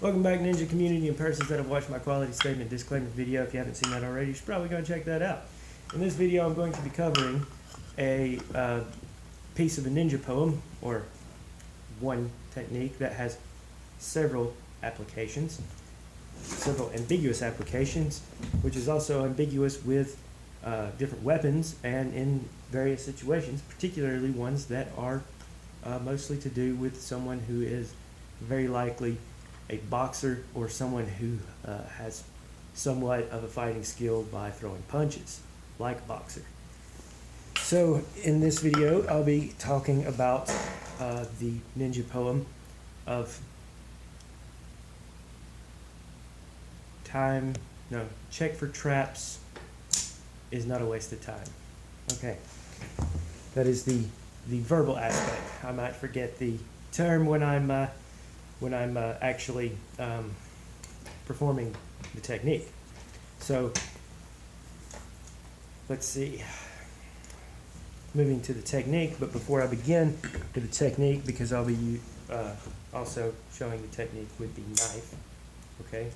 Welcome back, Ninja community and persons that have watched my quality statement disclaimer video. If you haven't seen that already, you should probably go and check that out. In this video, I'm going to be covering a piece of a ninja poem, or one technique that has several applications, several ambiguous applications, which is also ambiguous with different weapons and in various situations, particularly ones that are mostly to do with someone who is very likely a boxer or someone who has somewhat of a fighting skill by throwing punches, like a boxer. So in this video, I'll be talking about the ninja poem of check for traps is not a waste of time. Okay, that is the verbal aspect. I might forget the term when I'm actually performing the technique. So let's see. Moving to the technique, but before I begin with the technique, because I'll be also showing the technique with the knife, okay?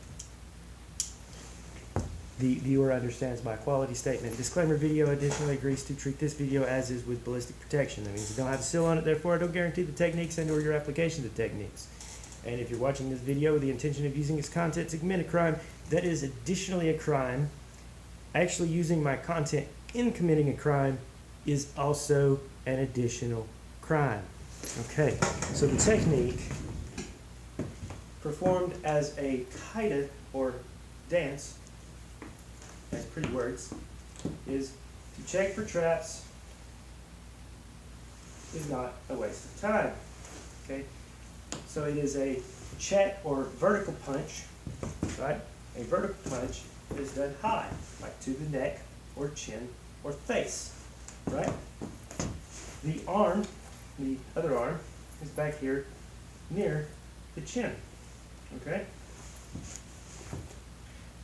The viewer understands my quality statement. Disclaimer video additionally agrees to treat this video as is with ballistic protection. That means it don't have a seal on it, therefore I don't guarantee the techniques and or your application of the techniques. And if you're watching this video with the intention of using its content to commit a crime, that is additionally a crime. Actually using my content in committing a crime is also an additional crime. Okay, so the technique performed as a kaida or dance, that's pretty words, is to check for traps is not a waste of time. Okay, so it is a check or vertical punch, right? A vertical punch is done high, like to the neck or chin or face, right? The arm, the other arm, is back here near the chin, okay?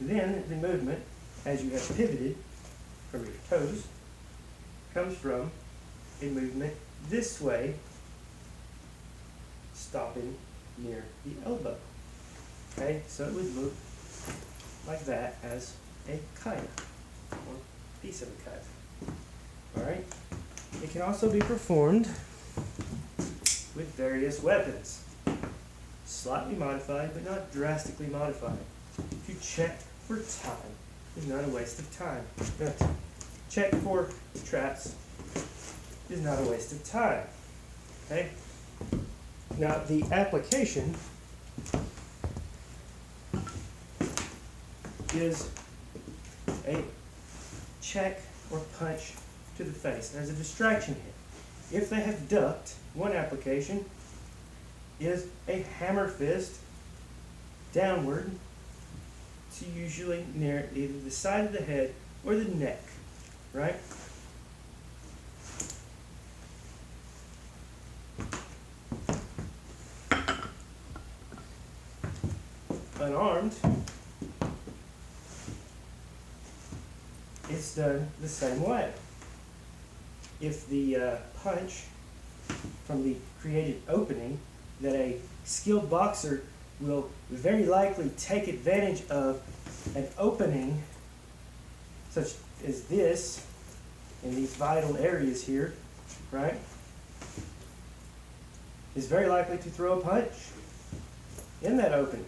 Then the movement, as you have pivoted from your toes, comes from a movement this way, stopping near the elbow. Okay, so it would look like that as a kaida, or piece of a kaida. Alright? It can also be performed with various weapons. Slightly modified, but not drastically modified. To check for time is not a waste of time. No, check for traps is not a waste of time. Okay? Now the application is a check or punch to the face as a distraction hit. If they have ducked, one application is a hammer fist downward to usually near either the side of the head or the neck, right? Unarmed, it's done the same way. If the punch from the created opening that a skilled boxer will very likely take advantage of, an opening such as this in these vital areas here, right, is very likely to throw a punch in that opening,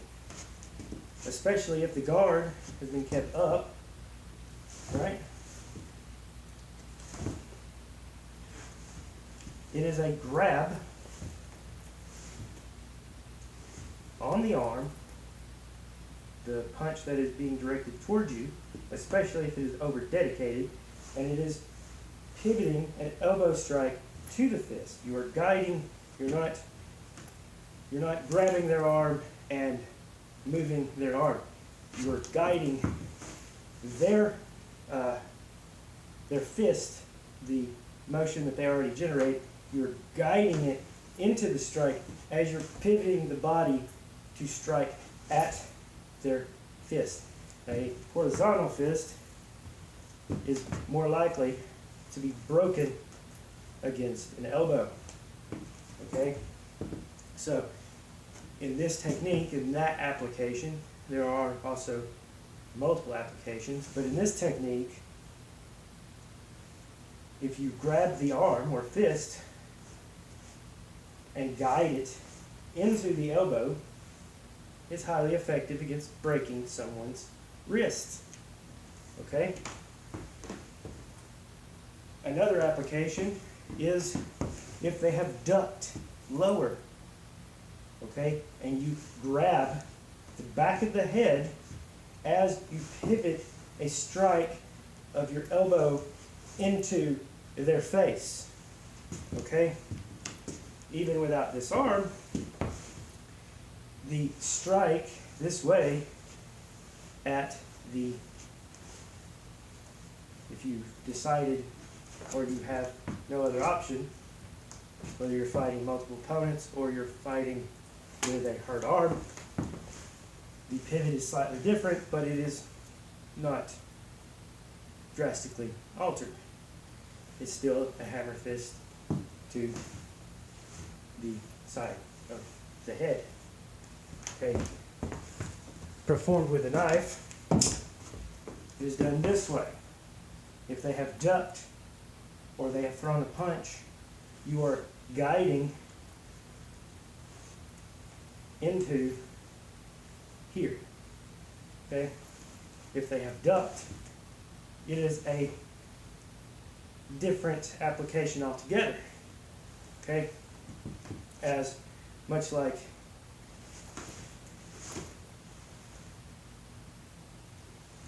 especially if the guard has been kept up, right? It is a grab on the arm, the punch that is being directed towards you, especially if it is over dedicated, and it is pivoting an elbow strike to the fist. You are guiding, you're not grabbing their arm and moving their arm. You are guiding their fist, the motion that they already generate, you're guiding it into the strike as you're pivoting the body to strike at their fist. A horizontal fist is more likely to be broken against an elbow. Okay? So in this technique, in that application, there are also multiple applications, but in this technique, if you grab the arm or fist and guide it into the elbow, it's highly effective against breaking someone's wrist. Okay? Another application is if they have ducked lower, okay, and you grab the back of the head as you pivot a strike of your elbow into their face, okay? Even without this arm, the strike this way at the, if you decided or you have no other option, whether you're fighting multiple opponents or you're fighting with a hurt arm, the pivot is slightly different, but it is not drastically altered. It's still a hammer fist to the side of the head. Okay. Performed with a knife is done this way. If they have ducked or they have thrown a punch, you are guiding into here. Okay? If they have ducked, it is a different application altogether. Okay? As much like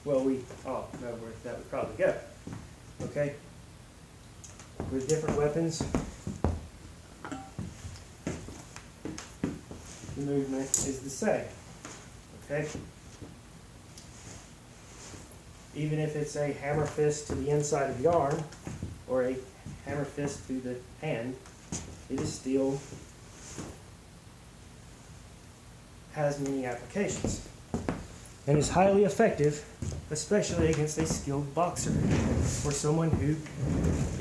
well, we all know where that would probably go. Okay? With different weapons, the movement is the same. Okay? Even if it's a hammer fist to the inside of the arm or a hammer fist to the hand, it is still has many applications and is highly effective, especially against a skilled boxer or someone who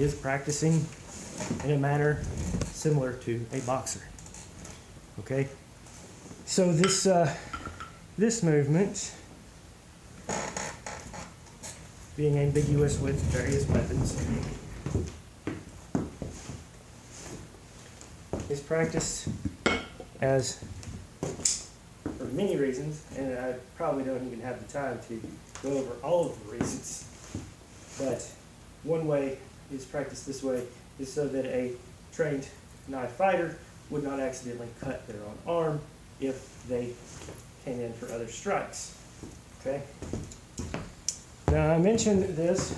is practicing in a manner similar to a boxer. Okay? So this movement, being ambiguous with various weapons, is practiced as, for many reasons, and I probably don't even have the time to go over all of the reasons, but one way is practiced this way is so that a trained knife fighter would not accidentally cut their own arm if they came in for other strikes. Okay? Now I mentioned this,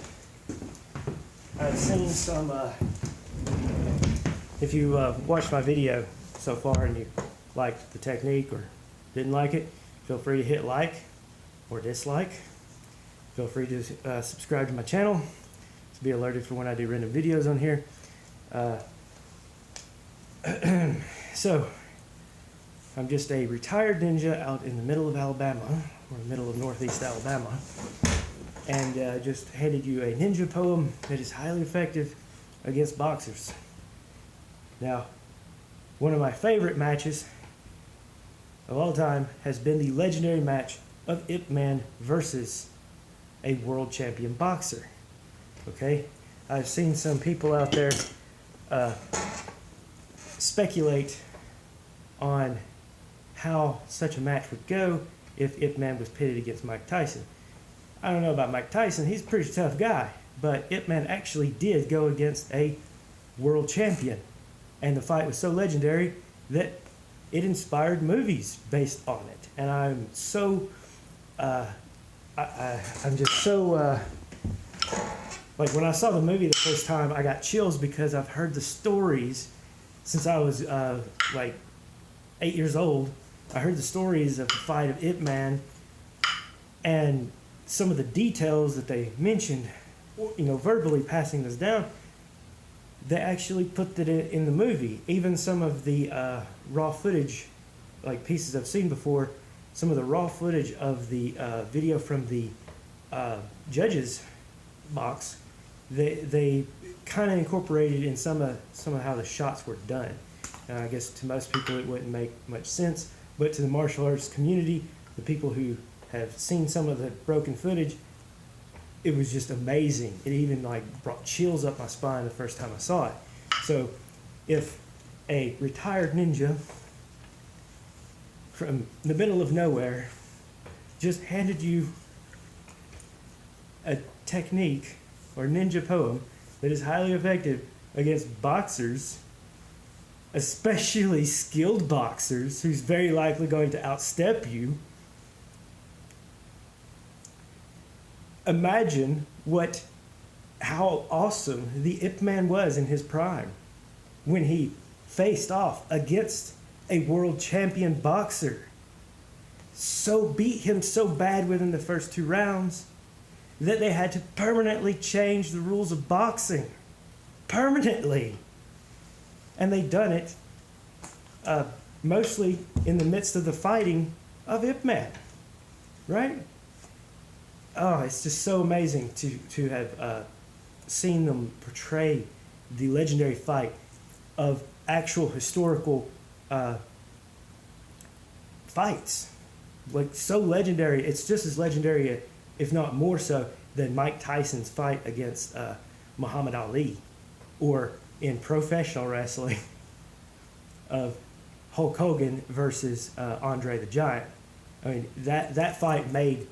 I've seen some, if you watched my video so far and you liked the technique or didn't like it, feel free to hit like or dislike. Feel free to subscribe to my channel to be alerted for when I do random videos on here. So, I'm just a retired ninja out in the middle of Alabama, or the middle of northeast Alabama, and just handed you a ninja poem that is highly effective against boxers. Now, one of my favorite matches of all time has been the legendary match of Ip Man versus a world champion boxer. Okay? I've seen some people out there speculate on how such a match would go if Ip Man was pitted against Mike Tyson. I don't know about Mike Tyson, he's a pretty tough guy, but Ip Man actually did go against a world champion, and the fight was so legendary that it inspired movies based on it. And I'm so I'm just so like when I saw the movie the first time, I got chills because I've heard the stories since I was like 8 years old. I heard the stories of the fight of Ip Man and some of the details that they mentioned, you know, verbally passing this down. They actually put it in the movie. Even some of the raw footage, like pieces I've seen before, some of the raw footage of the video from the judges box, they kind of incorporated in some of how the shots were done. I guess to most people it wouldn't make much sense, But to the martial arts community, the people who have seen some of the broken footage, it was just amazing. It even like brought chills up my spine the first time I saw it. So if a retired ninja from the middle of nowhere just handed you a technique or ninja poem that is highly effective against boxers, especially skilled boxers, who's very likely going to outstep you, imagine how awesome the Ip Man was in his prime when he faced off against a world champion boxer. So beat him so bad within the first 2 rounds that they had to permanently change the rules of boxing. Permanently. And they done it mostly in the midst of the fighting of Ip Man. Right? Oh, it's just so amazing to have seen them portray the legendary fight of actual historical fights. Like, so legendary. It's just as legendary, if not more so, than Mike Tyson's fight against Muhammad Ali, or in professional wrestling of Hulk Hogan versus Andre the Giant. I mean, that fight made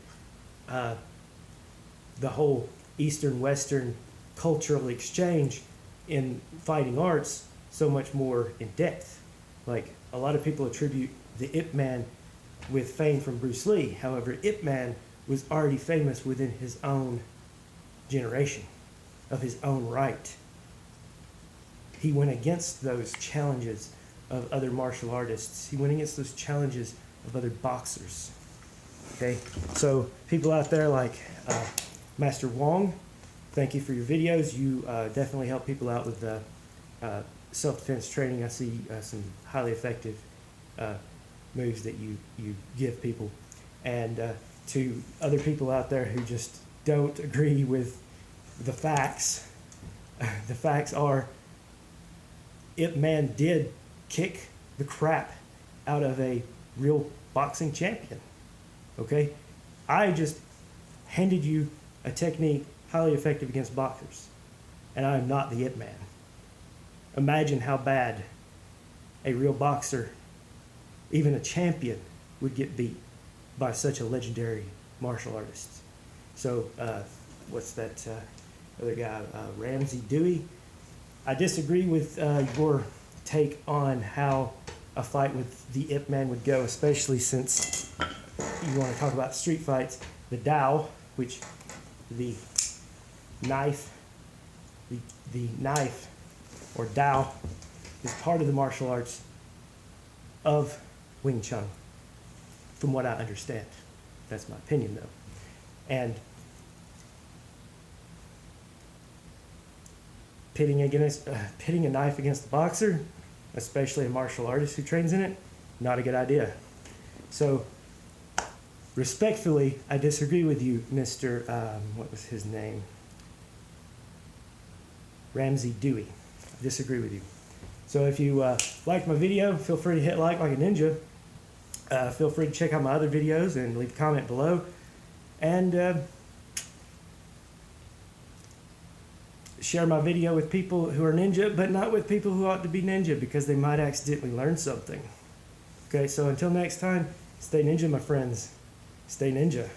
the whole Eastern-Western cultural exchange in fighting arts so much more in depth. Like, a lot of people attribute the Ip Man with fame from Bruce Lee. However, Ip Man was already famous within his own generation, of his own right. He went against those challenges of other martial artists. He went against those challenges of other boxers. Okay, so people out there like Master Wong, thank you for your videos. You definitely help people out with self-defense training. I see some highly effective moves that you give people. And to other people out there who just don't agree with the facts, the facts are Ip Man did kick the crap out of a real boxing champion. Okay? I just handed you a technique highly effective against boxers, and I am not the Ip Man. Imagine how bad a real boxer, even a champion, would get beat by such a legendary martial artist. So, what's that other guy, Ramsey Dewey? I disagree with your take on how a fight with the Ip Man would go, especially since you want to talk about street fights. The Dao, which the knife or Dao is part of the martial arts of Wing Chun, from what I understand. That's my opinion, though. And pitting a knife against a boxer, especially a martial artist who trains in it, not a good idea. So, respectfully, I disagree with you, Mr. What was his name? Ramsey Dewey. I disagree with you. So if you liked my video, feel free to hit like a ninja. Feel free to check out my other videos and leave a comment below. And share my video with people who are ninja, but not with people who ought to be ninja, because they might accidentally learn something. Okay, so until next time, stay ninja, my friends. Stay ninja.